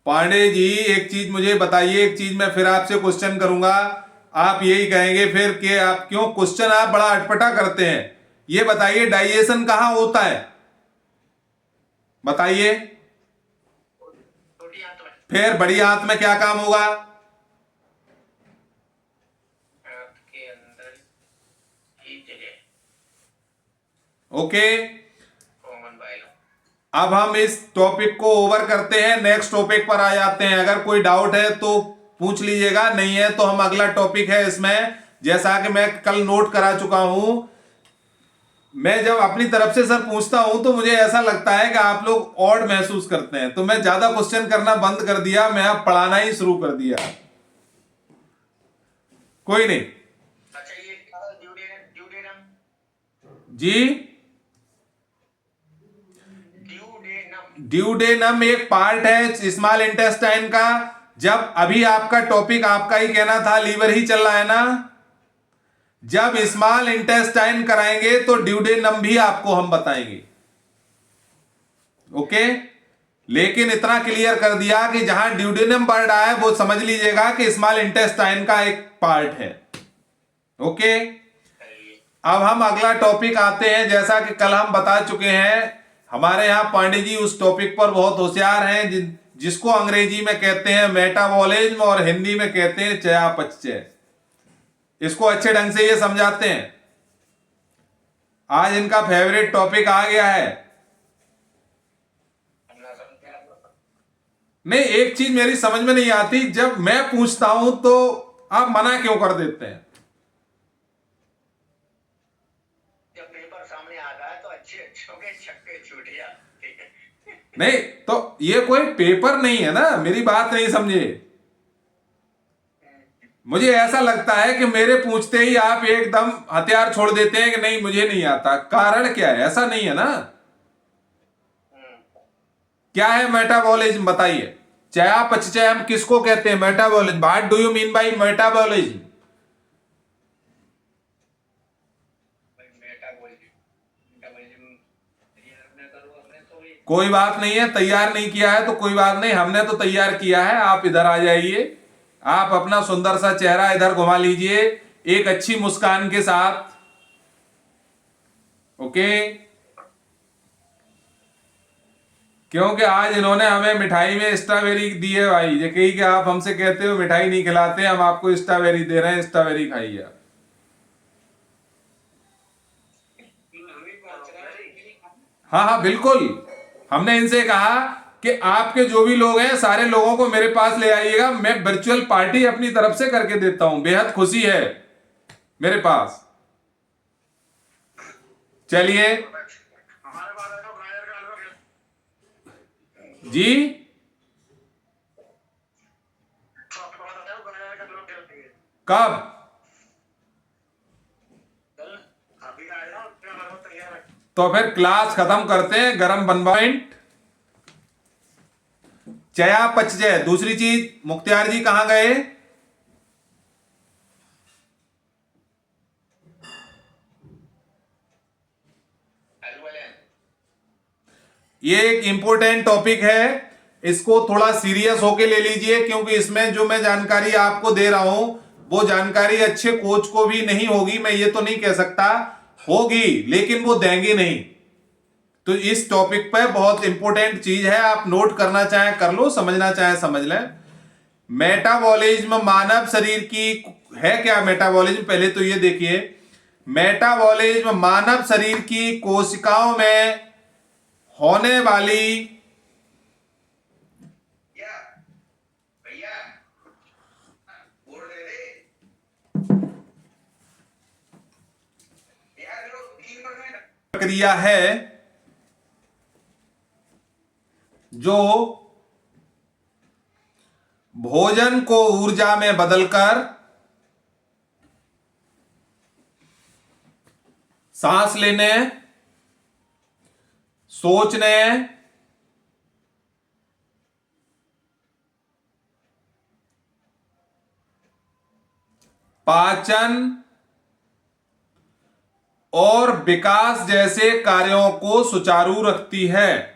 पांडे जी एक चीज मुझे बताइए, एक चीज मैं फिर आपसे क्वेश्चन करूंगा, आप यही कहेंगे फिर कि आप क्यों क्वेश्चन आप बड़ा अटपटा करते हैं। ये बताइए डाइजेशन कहाँ होता है, बताइए। फिर बड़ी आंत में क्या काम होगा? ओके, अब हम इस टॉपिक को ओवर करते हैं, नेक्स्ट टॉपिक पर आ जाते हैं। अगर कोई डाउट है तो पूछ लीजिएगा, नहीं है तो हम अगला टॉपिक है इसमें, जैसा कि मैं कल नोट करा चुका हूं। मैं जब अपनी तरफ से सर पूछता हूं तो मुझे ऐसा लगता है कि आप लोग ऑड महसूस करते हैं, तो मैं ज्यादा क्वेश्चन करना बंद कर दिया, मैं अब पढ़ाना ही शुरू कर दिया। कोई नहीं। अच्छा, ये जी, ड्यूडेनम एक पार्ट है स्मॉल इंटेस्टाइन का। जब अभी आपका टॉपिक आपका ही कहना था लीवर ही चल रहा है ना, जब स्मॉल इंटेस्टाइन कराएंगे तो ड्यूडेनम भी आपको हम बताएंगे। ओके, लेकिन इतना क्लियर कर दिया कि जहां ड्यूडेनम वर्ड आया वो समझ लीजिएगा कि स्मॉल इंटेस्टाइन का एक पार्ट है। ओके, अब हम अगला टॉपिक आते हैं। जैसा कि कल हम बता चुके हैं, हमारे यहां पांडे जी उस टॉपिक पर बहुत होशियार हैं जिसको अंग्रेजी में कहते हैं मेटाबॉलिज्म और हिंदी में कहते हैं चयापचय। इसको अच्छे ढंग से ये समझाते हैं। आज इनका फेवरेट टॉपिक आ गया है। नहीं, एक चीज मेरी समझ में नहीं आती, जब मैं पूछता हूं तो आप मना क्यों कर देते हैं? जब पेपर सामने आता है तो अच्छे अच्छों के छक्के छूट जाते हैं। नहीं तो ये कोई पेपर नहीं है ना, मेरी बात नहीं समझे। मुझे ऐसा लगता है कि मेरे पूछते ही आप एकदम हथियार छोड़ देते हैं कि नहीं मुझे नहीं आता। कारण क्या है? ऐसा नहीं है ना। क्या है मेटाबॉलिज्म, बताइए। चयापचय हम किसको कहते हैं? Metabolism. What do you mean by metabolism? कोई बात नहीं है, तैयार नहीं किया है तो कोई बात नहीं, हमने तो तैयार किया है। आप इधर आ जाइए, आप अपना सुंदर सा चेहरा इधर घुमा लीजिए एक अच्छी मुस्कान के साथ। ओके, क्योंकि आज इन्होंने हमें मिठाई में स्ट्रॉबेरी दी है भाई। ये कही कि आप हमसे कहते हो मिठाई नहीं खिलाते, हम आपको स्ट्रॉबेरी दे रहे हैं, स्ट्रॉबेरी खाइए आप। हाँ हाँ बिल्कुल, हमने इनसे कहा कि आपके जो भी लोग हैं सारे लोगों को मेरे पास ले आइएगा, मैं वर्चुअल पार्टी अपनी तरफ से करके देता हूं, बेहद खुशी है मेरे पास। चलिए जी, कब? तो फिर क्लास खत्म करते हैं, गरम बनवाइंट चयापचय। दूसरी चीज, मुख्तियार जी कहां गए? ये एक इंपॉर्टेंट टॉपिक है, इसको थोड़ा सीरियस होके ले लीजिए, क्योंकि इसमें जो मैं जानकारी आपको दे रहा हूं वो जानकारी अच्छे कोच को भी नहीं होगी। मैं ये तो नहीं कह सकता, होगी लेकिन वो देंगे नहीं। तो इस टॉपिक पे बहुत इंपॉर्टेंट चीज है, आप नोट करना चाहे कर लो, समझना चाहे समझ लें। मेटाबॉलिज्म मानव शरीर की है क्या? मेटाबॉलिज्म पहले तो ये देखिए, मेटाबॉलिज्म मानव शरीर की कोशिकाओं में होने वाली प्रक्रिया है जो भोजन को ऊर्जा में बदलकर सांस लेने, सोचने, पाचन और विकास जैसे कार्यों को सुचारू रखती है।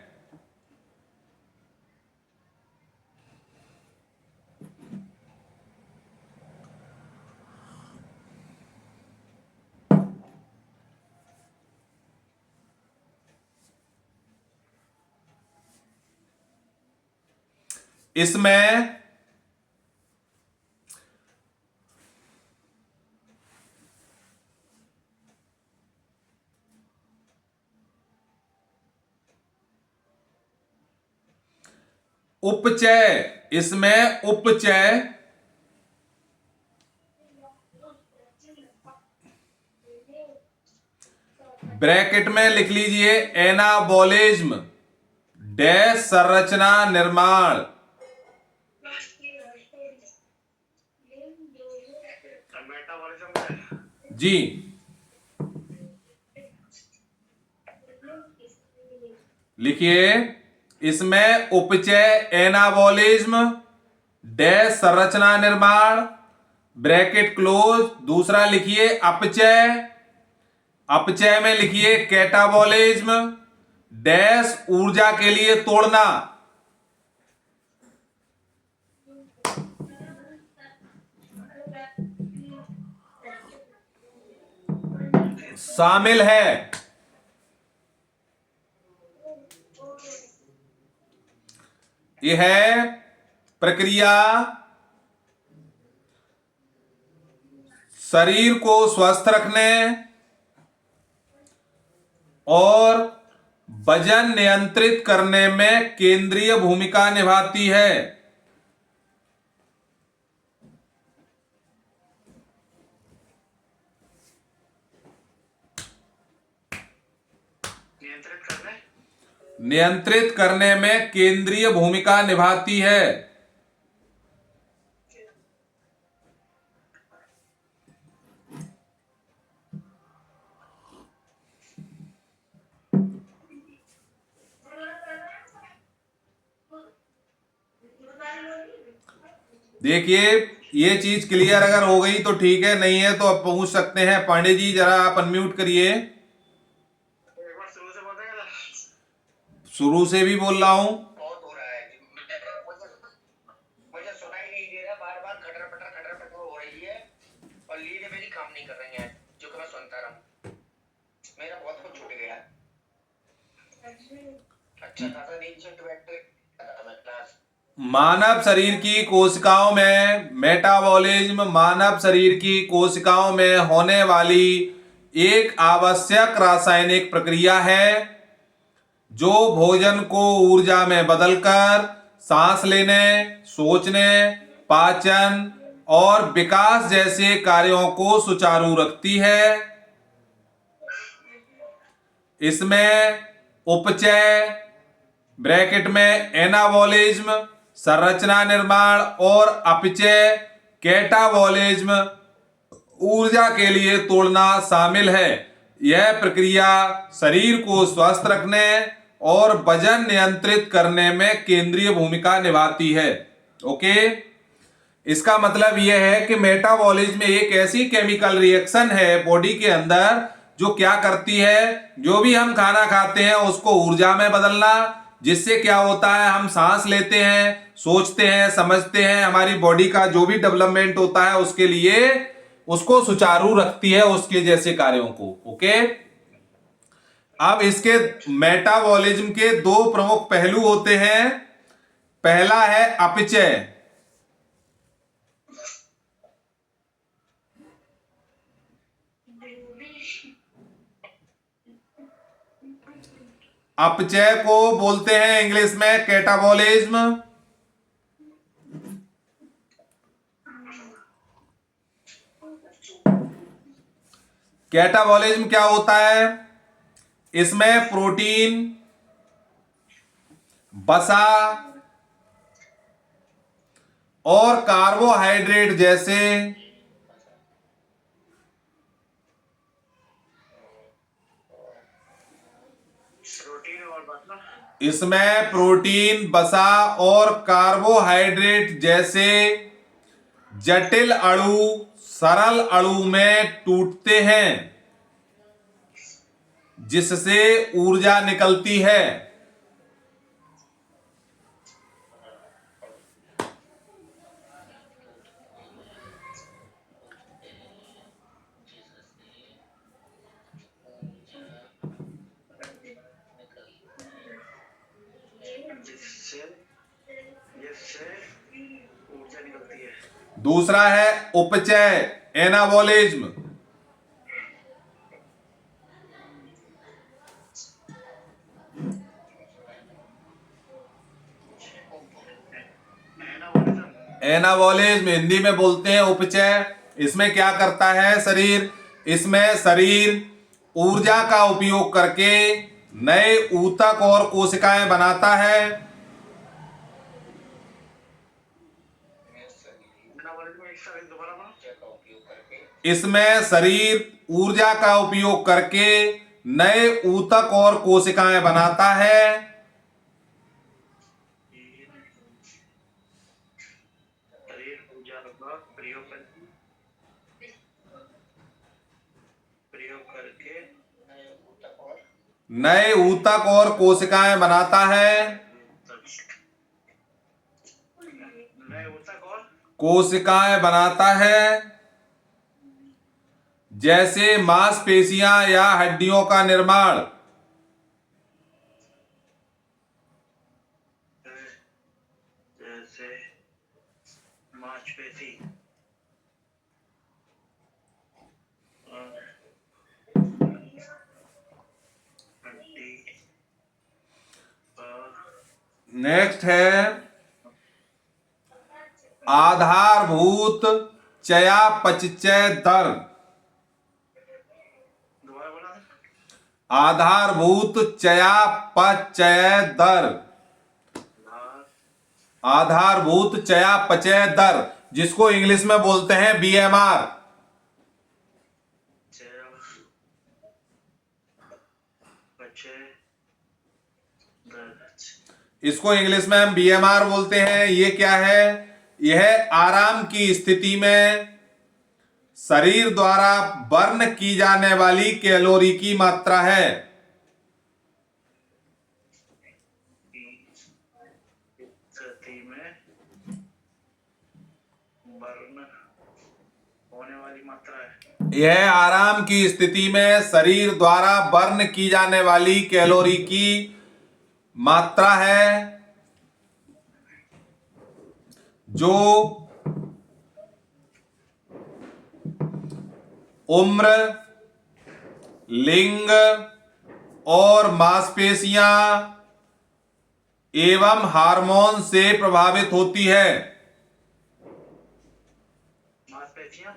इसमें उपचय, इसमें उपचय, ब्रैकेट में लिख लीजिए एनाबॉलिज्म डैश संरचना निर्माण। जी, लिखिए इसमें उपचय एनाबॉलिज्म डैश संरचना निर्माण ब्रैकेट क्लोज। दूसरा लिखिए अपचय, अपचय में लिखिए कैटाबॉलिज्म डैश ऊर्जा के लिए तोड़ना। शामिल है। यह है प्रक्रिया शरीर को स्वस्थ रखने और वजन नियंत्रित करने में केंद्रीय भूमिका निभाती है। नियंत्रित करने में केंद्रीय भूमिका निभाती है। देखिए ये चीज क्लियर अगर हो गई तो ठीक है, नहीं है तो अब पूछ सकते हैं। पांडे जी जरा आप अनम्यूट करिए। शुरू से भी बोल रहा हूं। बहुत हो रहा है जी, मुझे सुनाई नहीं दे रहा, बार बार खटर पटर हो रही है और लीड मेरी काम नहीं कर रही है जो कि मैं सुनता रहा। मेरा बहुत कुछ छूट गया। अच्छा खासा नींद से बैठ क्लास। मानव शरीर की कोशिकाओं में मेटाबॉलिज्म मानव शरीर की कोशिकाओं में होने वाली एक आवश्यक रासायनिक प्रक्रिया है जो भोजन को ऊर्जा में बदलकर सांस लेने, सोचने, पाचन और विकास जैसे कार्यों को सुचारू रखती है। इसमें उपचय ब्रैकेट में एनाबॉलिज्म संरचना निर्माण और अपचय कैटाबॉलिज्म ऊर्जा के लिए तोड़ना शामिल है। यह प्रक्रिया शरीर को स्वस्थ रखने और वजन नियंत्रित करने में केंद्रीय भूमिका निभाती है। ओके, इसका मतलब यह है कि मेटाबॉलिज्म एक ऐसी केमिकल रिएक्शन है बॉडी के अंदर जो क्या करती है, जो भी हम खाना खाते हैं उसको ऊर्जा में बदलना, जिससे क्या होता है हम सांस लेते हैं, सोचते हैं, समझते हैं, हमारी बॉडी का जो भी डेवलपमेंट होता है उसके लिए उसको सुचारू रखती है, उसके जैसे कार्यों को। ओके, अब इसके मेटाबॉलिज्म के दो प्रमुख पहलू होते हैं। पहला है अपचय। अपचय को बोलते हैं इंग्लिश में कैटाबॉलिज्म। कैटाबॉलिज्म क्या होता है? इसमें प्रोटीन, वसा और कार्बोहाइड्रेट जैसे इसमें प्रोटीन, वसा और कार्बोहाइड्रेट जैसे जटिल अणु सरल अणु में टूटते हैं। जिससे ऊर्जा निकलती है। जिससे जिससे ऊर्जा निकलती है। दूसरा है उपचय, एनाबॉलिज्म। एनाबॉलिज्म हिंदी में बोलते हैं उपचय। इसमें क्या करता है शरीर? इसमें शरीर ऊर्जा का उपयोग करके नए ऊतक और कोशिकाएं बनाता है। इसमें शरीर ऊर्जा का उपयोग करके नए ऊतक और कोशिकाएं बनाता है। नए ऊतक और कोशिकाएं बनाता है। कोशिकाएं बनाता है, जैसे मांसपेशियां या हड्डियों का निर्माण। जैसे मांसपेशी नेक्स्ट है आधारभूत चयापचय दर। आधारभूत चयापचय दर। आधारभूत चयापचय दर, जिसको इंग्लिश में बोलते हैं बीएमआर। इसको इंग्लिश में हम बीएमआर बोलते हैं। ये क्या है? यह आराम की स्थिति में शरीर द्वारा बर्न की जाने वाली कैलोरी की मात्रा है। स्थिति में बर्न होने वाली मात्रा है। यह आराम की स्थिति में शरीर द्वारा बर्न की जाने वाली कैलोरी की मात्रा है, जो उम्र, लिंग और मांसपेशियां एवं हार्मोन से प्रभावित होती है। मांसपेशियां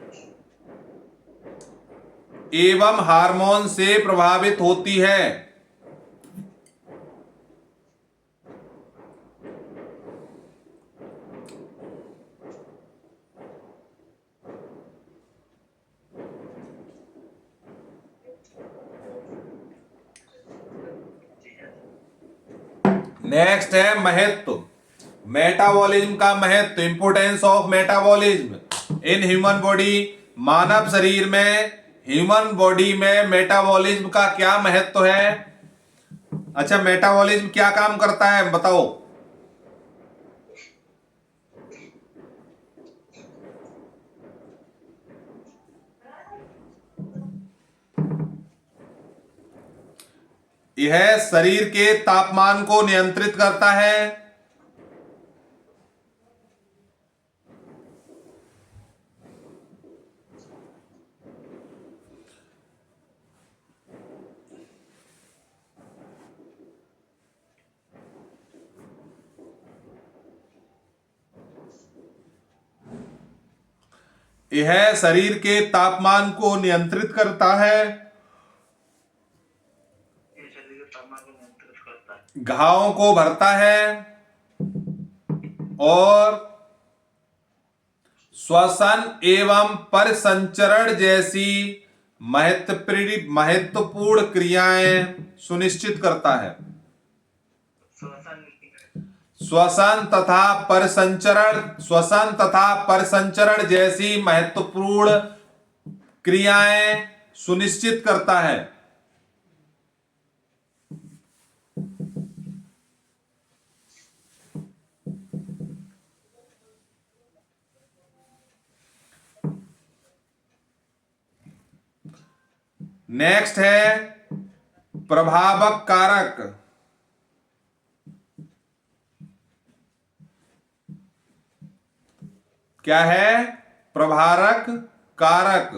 एवं हार्मोन से प्रभावित होती है। नेक्स्ट है महत्व, मेटाबॉलिज्म का महत्व, importance of metabolism in human body. मानव शरीर में, ह्यूमन बॉडी में मेटाबॉलिज्म का क्या महत्व है? अच्छा, मेटाबॉलिज्म क्या काम करता है बताओ। यह शरीर के तापमान को नियंत्रित करता है। यह शरीर के तापमान को नियंत्रित करता है। घावों को भरता है और श्वसन एवं परिसंचरण जैसी महत्वपूर्ण क्रियाएं सुनिश्चित करता है। श्वसन तथा परिसंचरण जैसी महत्वपूर्ण क्रियाएं सुनिश्चित करता है। नेक्स्ट है प्रभावक कारक। क्या है? प्रभावक कारक।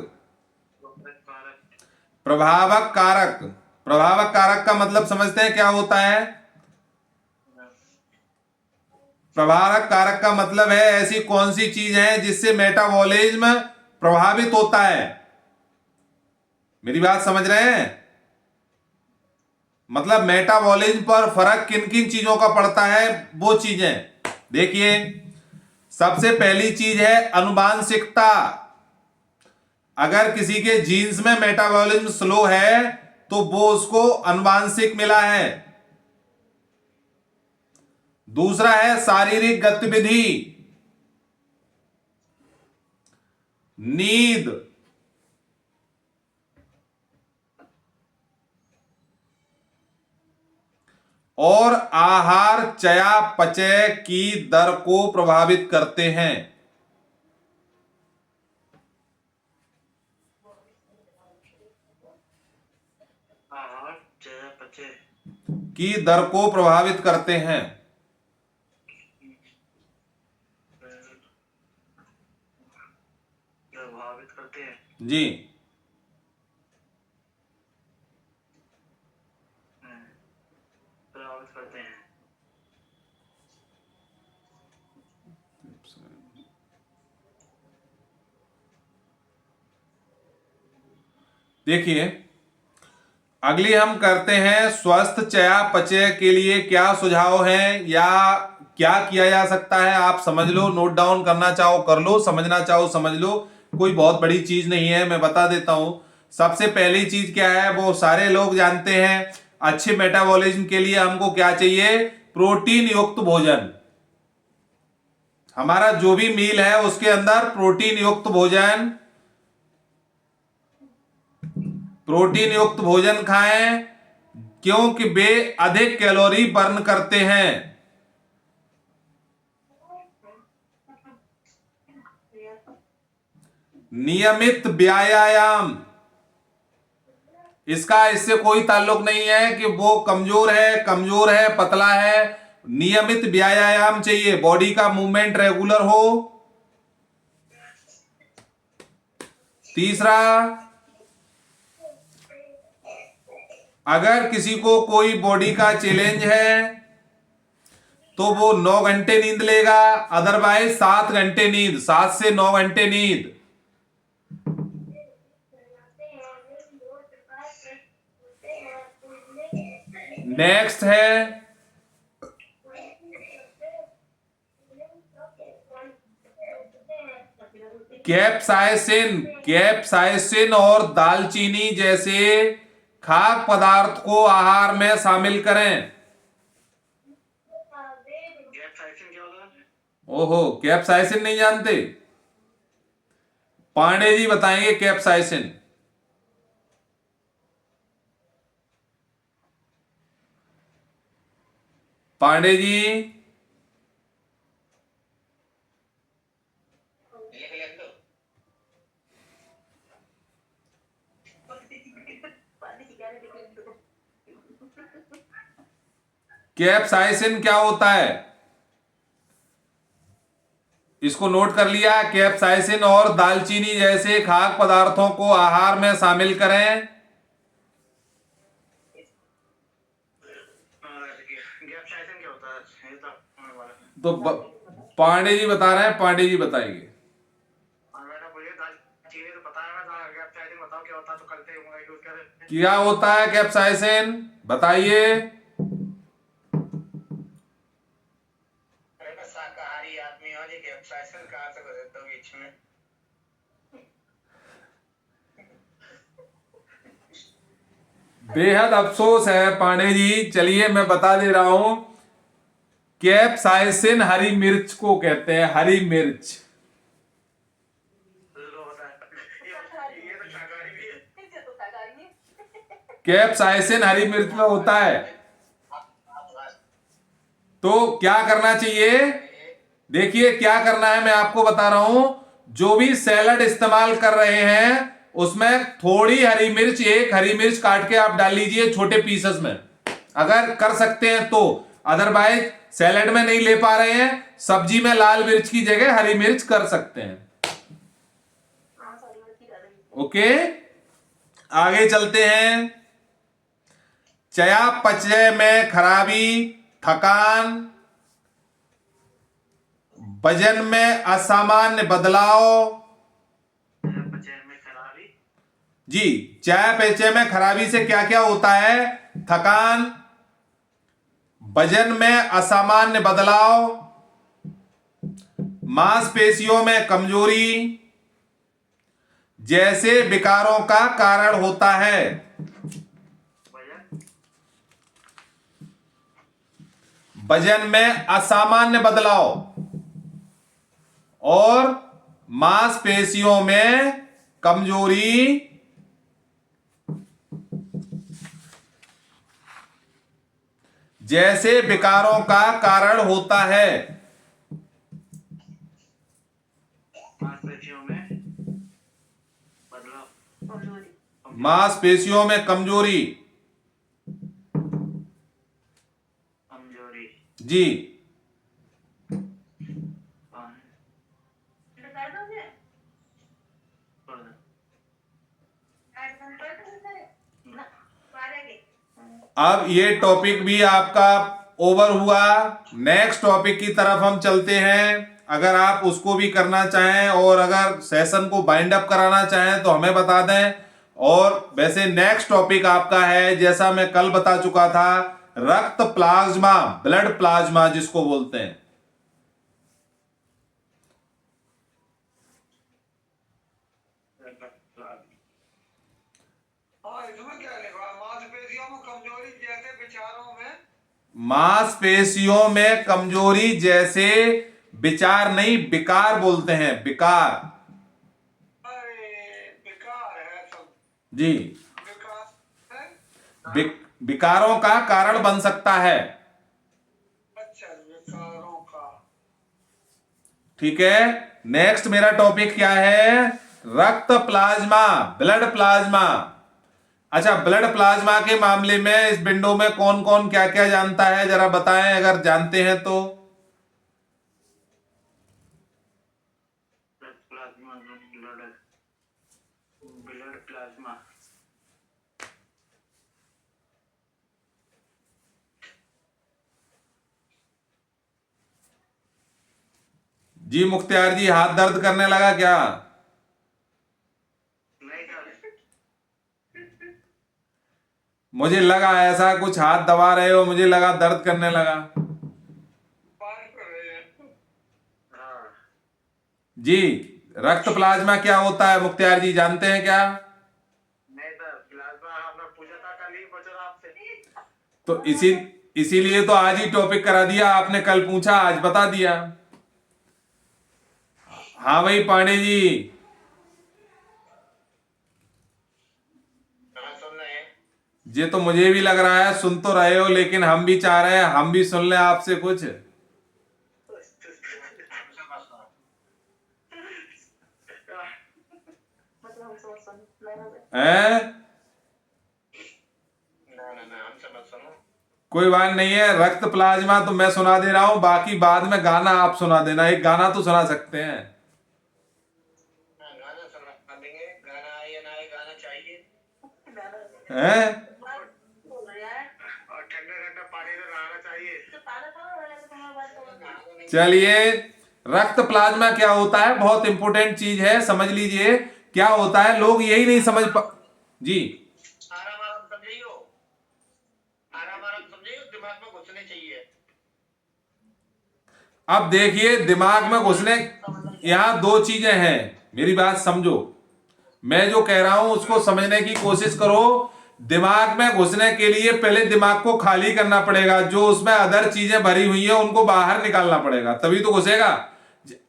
प्रभावक कारक। प्रभावक कारक का मतलब समझते हैं क्या होता है? प्रभावक कारक का मतलब है ऐसी कौन सी चीज है जिससे मेटाबॉलिज्म प्रभावित होता है। मेरी बात समझ रहे हैं? मतलब मेटाबॉलिज्म पर फर्क किन किन चीजों का पड़ता है, वो चीजें देखिए। सबसे पहली चीज है अनुवांशिकता। अगर किसी के जीन्स में मेटाबॉलिज्म स्लो है तो वो उसको अनुवांशिक मिला है। दूसरा है शारीरिक गतिविधि, नींद, और आहार चयापचय की दर को प्रभावित करते हैं। आहार चयापचय की दर को प्रभावित करते हैं। प्रभावित करते हैं जी। प्रभावित करते हैं। देखिए अगली हम करते हैं स्वस्थ चयापचय के लिए क्या सुझाव हैं या क्या किया जा सकता है। आप समझ लो, नोट डाउन करना चाहो कर लो, समझना चाहो समझ लो, कोई बहुत बड़ी चीज नहीं है, मैं बता देता हूं। सबसे पहली चीज क्या है वो सारे लोग जानते हैं। अच्छे मेटाबॉलिज्म के लिए हमको क्या चाहिए? प्रोटीन युक्त भोजन। हमारा जो भी मील है उसके अंदर प्रोटीन युक्त भोजन, प्रोटीन युक्त भोजन खाएं क्योंकि वे अधिक कैलोरी बर्न करते हैं। नियमित व्यायाम, इसका इससे कोई ताल्लुक नहीं है कि वो कमजोर है पतला है। नियमित व्यायाम चाहिए, बॉडी का मूवमेंट रेगुलर हो। तीसरा, अगर किसी को कोई बॉडी का चैलेंज है तो वो 9 घंटे नींद लेगा, अदरवाइज 7 घंटे नींद, 7 से 9 घंटे नींद। नेक्स्ट है कैप्साइसिन। कैप्साइसिन और दालचीनी जैसे खाद्य पदार्थ को आहार में शामिल करें। ओहो, कैप्साइसिन नहीं जानते? पांडे जी बताएंगे कैप्साइसिन। पांडे जी। कैप्साइसिन क्या होता है? इसको नोट कर लिया। कैप्साइसिन और दालचीनी जैसे खाद्य पदार्थों को आहार में शामिल करें। तो पांडे जी बता रहे हैं, पांडे जी बताएंगे। क्या होता है कैप्साइसिन, बताइए। शाकाहारी आदमी और कैप्साइसिन कहां से बदलता हूँ बीच में। बेहद अफसोस है पांडे जी, चलिए मैं बता दे रहा हूं। कैप्साइसिन हरी मिर्च को कहते हैं, हरी मिर्च। कैप्साइसिन हरी मिर्च में होता है। तो क्या करना चाहिए? देखिए क्या करना है मैं आपको बता रहा हूं। जो भी सैलड इस्तेमाल कर रहे हैं उसमें थोड़ी हरी मिर्च, एक हरी मिर्च काट के आप डाल लीजिए छोटे पीसेस में, अगर कर सकते हैं तो। अदरवाइज सैलेड में नहीं ले पा रहे हैं, सब्जी में लाल मिर्च की जगह हरी मिर्च कर सकते हैं। ओके, आगे चलते हैं। चयापचय में खराबी, थकान, वजन में असामान्य बदलाव। जी, चयापचय में खराबी से क्या क्या होता है? थकान, वजन में असामान्य बदलाव, मांसपेशियों में कमजोरी जैसे विकारों का कारण होता है। वजन में असामान्य बदलाव और मांसपेशियों में कमजोरी जैसे विकारों का कारण होता है। मांसपेशियों में कमजोरी। जी, अब ये टॉपिक भी आपका ओवर हुआ। नेक्स्ट टॉपिक की तरफ हम चलते हैं। अगर आप उसको भी करना चाहें और अगर सेशन को बाइंड अप कराना चाहें तो हमें बता दें। और वैसे नेक्स्ट टॉपिक आपका है, जैसा मैं कल बता चुका था, रक्त प्लाज्मा, ब्लड प्लाज्मा जिसको बोलते हैं। इसमें क्या लिखा है? मांसपेशियों में कमजोरी जैसे विचारों में, मांसपेशियों में कमजोरी जैसे विचार नहीं, विकार बोलते हैं, विकार। अरे बेकार है सब, जी, बेकार है। विकारों का कारण बन सकता है। अच्छा, विकारों का। ठीक है, नेक्स्ट मेरा टॉपिक क्या है? रक्त प्लाज्मा, ब्लड प्लाज्मा। अच्छा, ब्लड प्लाज्मा के मामले में इस विंडो में कौन कौन क्या क्या जानता है, जरा बताएं अगर जानते हैं तो। ब्लड प्लाज्मा जी मुख्तियार जी, हाथ दर्द करने लगा क्या? नहीं था। मुझे लगा ऐसा कुछ हाथ दबा रहे हो, मुझे लगा दर्द करने लगा। बात कर रहे हैं। हाँ। जी, रक्त प्लाज्मा क्या होता है मुख्तियार जी, जानते हैं क्या? नहीं सर, प्लाज्मा हमने पूछा था कल ही, पूछा था आपसे। तो इसीलिए तो आज ही टॉपिक करा दिया आपने, कल पूछा आज बता दिया। हाँ भाई पांडे जी। हाँ, सुन रहे हैं। ये तो मुझे भी लग रहा है सुन तो रहे हो, लेकिन हम भी चाह रहे हैं हम भी सुन लें आपसे कुछ। हैं? कोई बात नहीं है, रक्त प्लाज्मा तो मैं सुना दे रहा हूं, बाकी बाद में गाना आप सुना देना। एक गाना तो सुना सकते हैं। गाना सुना देंगे, गाना आए या ना आए, गाना चाहिए। हैं? और ठंडा ठंडा पानी से नहाना चाहिए। चलिए, रक्त प्लाज्मा क्या होता है, बहुत इंपॉर्टेंट चीज है, समझ लीजिए क्या होता है। लोग यही नहीं समझ पा। जी, आराम आराम समझियो, आराम आराम समझियो, दिमाग में घुसने चाहिए। अब देखिए दिमाग में घुसने, यहां दो चीजें हैं, मेरी बात समझो। मैं जो कह रहा हूं उसको समझने की कोशिश करो। दिमाग में घुसने के लिए पहले दिमाग को खाली करना पड़ेगा, जो उसमें अदर चीजें भरी हुई है उनको बाहर निकालना पड़ेगा, तभी तो घुसेगा।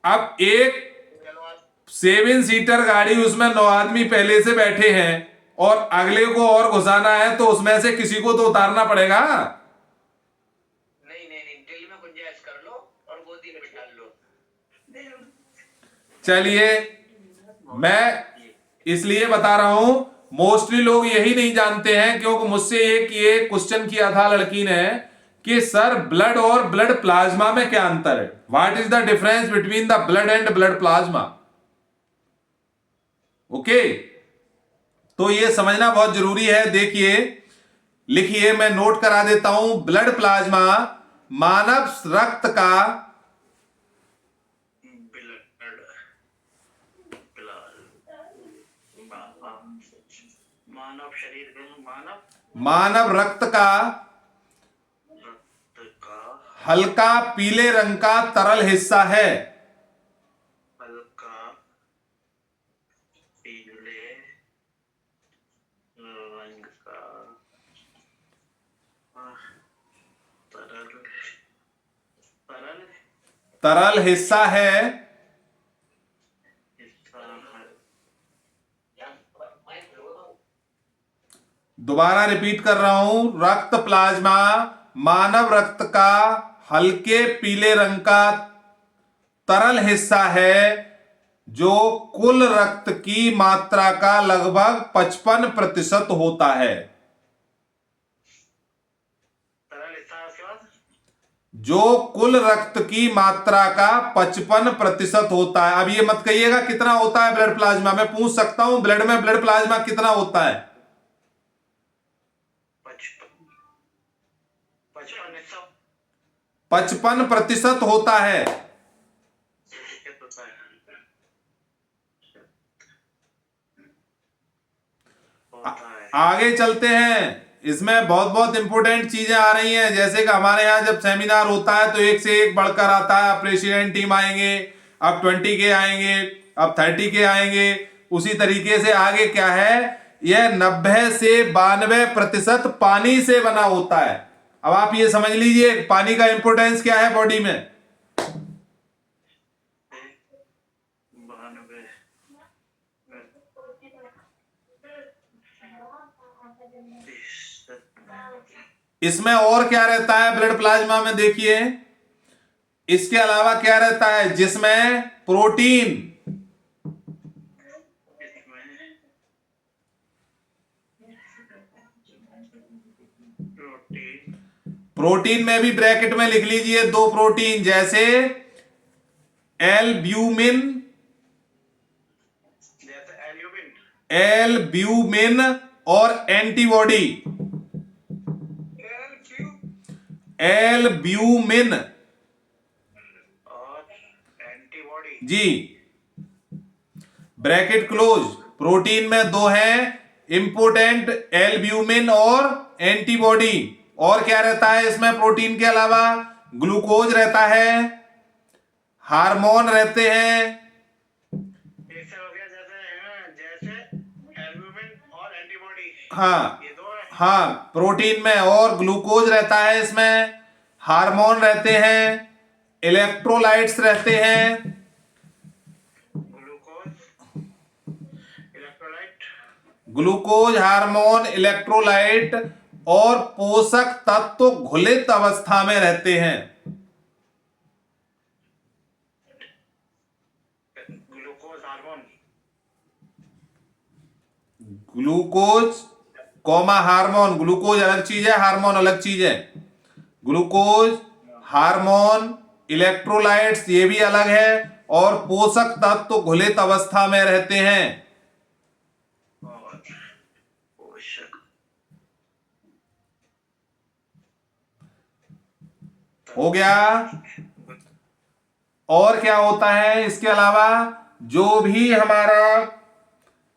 अब एक 7 सीटर गाड़ी, उसमें 9 आदमी पहले से बैठे हैं और अगले को और घुसाना है, तो उसमें से किसी को तो उतारना पड़ेगा। नहीं नहीं नहीं, दिल में गुंजाइश कर लो और गोदी में बिठा लो। चलिए, मैं इसलिए बता रहा हूं, मोस्टली लोग यही नहीं जानते हैं, क्योंकि मुझसे एक ये क्वेश्चन किया था लड़की ने कि सर ब्लड और ब्लड प्लाज्मा में क्या अंतर है, what is the difference between the blood and blood plasma. Okay, तो ये समझना बहुत जरूरी है। देखिए, लिखिए, मैं नोट करा देता हूं। ब्लड प्लाज्मा मानव रक्त का मानव शरीर मानव रक्त का हल्का पीले रंग का तरल हिस्सा है। हल्का पीले रंग का तरल तरल तरल हिस्सा है। दोबारा रिपीट कर रहा हूं, रक्त प्लाज्मा मानव रक्त का हल्के पीले रंग का तरल हिस्सा है, जो कुल रक्त की मात्रा का लगभग 55% होता है। जो कुल रक्त की मात्रा का 55% होता है। अब ये मत कहिएगा कितना होता है ब्लड प्लाज्मा, मैं पूछ सकता हूं ब्लड में ब्लड प्लाज्मा कितना होता है। 55% होता है। आगे चलते हैं, इसमें बहुत बहुत इंपॉर्टेंट चीजें आ रही हैं। जैसे कि हमारे यहाँ जब सेमिनार होता है तो एक से एक बढ़कर आता है। अब प्रेसिडेंट टीम आएंगे, अब 20 के आएंगे, अब 30 के आएंगे। उसी तरीके से आगे क्या है, यह 90 से 92% पानी से बना होता है। अब आप ये समझ लीजिए पानी का इंपॉर्टेंस क्या है बॉडी में। इसमें और क्या रहता है ब्लड प्लाज्मा में, देखिए इसके अलावा क्या रहता है, जिसमें प्रोटीन, प्रोटीन में भी ब्रैकेट में लिख लीजिए 2 प्रोटीन, जैसे एल्ब्यूमिन, एल्ब्यूमिन और एंटीबॉडी। एल्ब्यूमिन और एंटीबॉडी जी, ब्रैकेट क्लोज। प्रोटीन में 2 हैं इंपोर्टेंट, एल्ब्यूमिन और एंटीबॉडी। और क्या रहता है इसमें प्रोटीन के अलावा, ग्लूकोज रहता है, हार्मोन रहते हैं। जैसे हो गया, जैसे एल्ब्यूमिन और एंटीबॉडी, हाँ ये 2 है। हाँ, प्रोटीन में और ग्लूकोज रहता है, इसमें हार्मोन रहते हैं, इलेक्ट्रोलाइट्स रहते हैं। ग्लूकोज, हार्मोन, इलेक्ट्रोलाइट और पोषक तत्व घुलित अवस्था में रहते हैं। ग्लूकोज कॉमा हार्मोन, ग्लूकोज अलग चीज है, हार्मोन अलग चीज है। ग्लूकोज, हार्मोन, इलेक्ट्रोलाइट्स ये भी अलग है, और पोषक तत्व घुलित अवस्था में रहते हैं। हो गया। और क्या होता है इसके अलावा, जो भी हमारा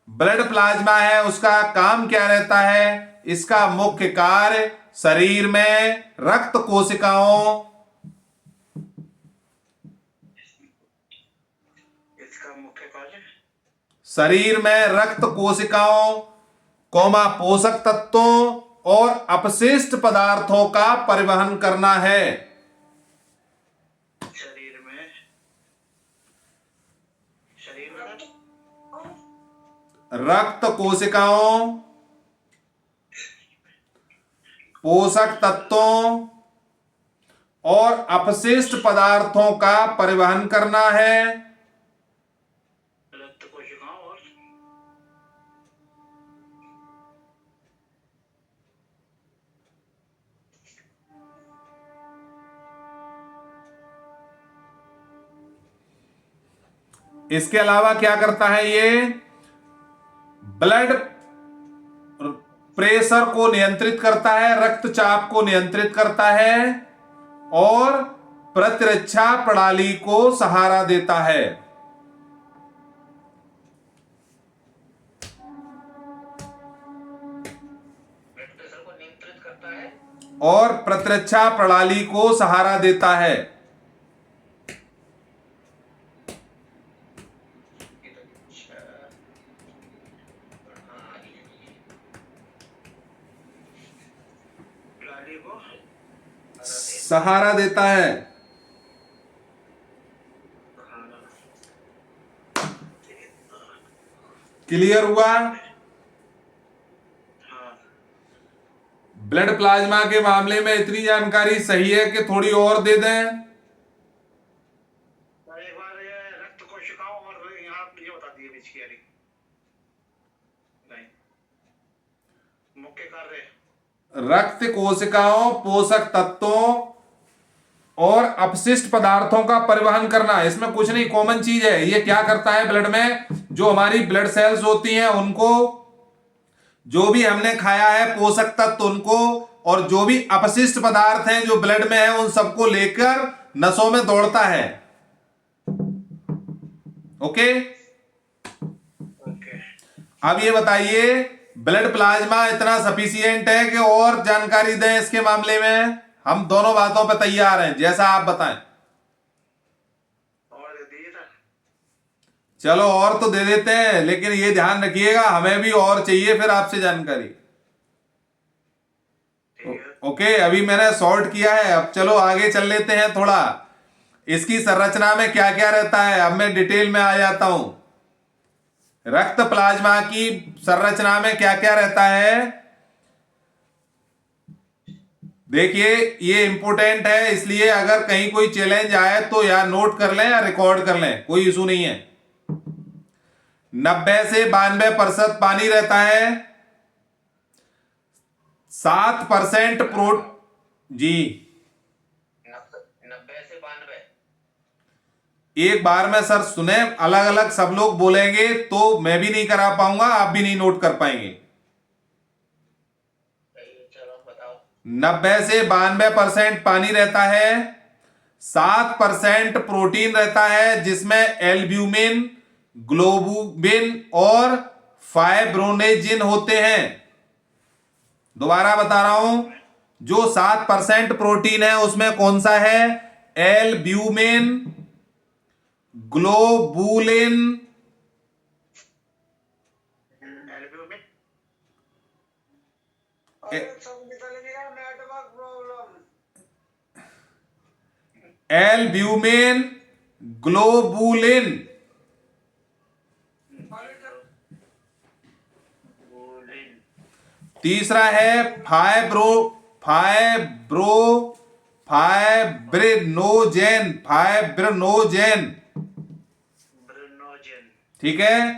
ब्लड प्लाज्मा है उसका काम क्या रहता है, इसका मुख्य कार्य शरीर में रक्त कोशिकाओं, इसका मुख्य कार्य शरीर में रक्त कोशिकाओं कौमा पोषक तत्वों और अपशिष्ट पदार्थों का परिवहन करना है। शरीर में रक्त कोशिकाओं, पोषक तत्वों और अपशिष्ट पदार्थों का परिवहन करना है। रक्त कोशिकाओं और इसके अलावा क्या करता है ये? ब्लड प्रेशर को नियंत्रित करता है, रक्तचाप को नियंत्रित करता है और प्रतिरक्षा प्रणाली को सहारा देता है। ब्लड प्रेशर को नियंत्रित करता है और प्रतिरक्षा प्रणाली को सहारा देता है। प्रणाली को सहारा देता है। क्लियर हुआ? ब्लड प्लाज्मा के मामले में इतनी जानकारी सही है कि थोड़ी और दे दें? एक बार ये रक्त कोशिकाओं और यहाँ मुझे बता दिए बीच की यारी नहीं मुख्य कार्य। रक्त कोशिकाओं, पोषक तत्वों और अपशिष्ट पदार्थों का परिवहन करना। इसमें कुछ नहीं, कॉमन चीज है। ये क्या करता है ब्लड में? जो हमारी ब्लड सेल्स होती हैं उनको, जो भी हमने खाया है पोषक तत्व उनको, और जो भी अपशिष्ट पदार्थ हैं जो ब्लड में है उन सबको लेकर नसों में दौड़ता है। ओके? अब ये बताइए, ब्लड प्लाज्मा इतना सफिशिएंट है कि और जानकारी दें इसके मामले में? हम दोनों बातों पर तैयार हैं, जैसा आप बताएं। और दे दिए था। चलो और तो दे देते हैं, लेकिन ये ध्यान रखिएगा हमें भी और चाहिए फिर आपसे जानकारी। ओके, अभी मैंने सॉर्ट किया है, अब चलो आगे चल लेते हैं थोड़ा। इसकी संरचना में क्या क्या रहता है, अब मैं डिटेल में आ जाता हूं। रक्त प्लाज्मा की संरचना में क्या क्या रहता है देखिए, ये इंपॉर्टेंट है, इसलिए अगर कहीं कोई चैलेंज आए तो या नोट कर लें या रिकॉर्ड कर लें, कोई इशू नहीं है। 90 से 92% पानी रहता है, 7% जी 90 से 92। एक बार में सर सुने, अलग अलग सब लोग बोलेंगे तो मैं भी नहीं करा पाऊंगा, आप भी नहीं नोट कर पाएंगे। 90 से 92% पानी रहता है, 7% प्रोटीन रहता है जिसमें एल्ब्यूमिन, ग्लोबुलिन और फाइब्रोनेजिन होते हैं। दोबारा बता रहा हूं, जो 7% प्रोटीन है उसमें कौन सा है? Albumin, globulin, albumin, globulin. तीसरा है फाइब्रिनोजेन। ठीक है?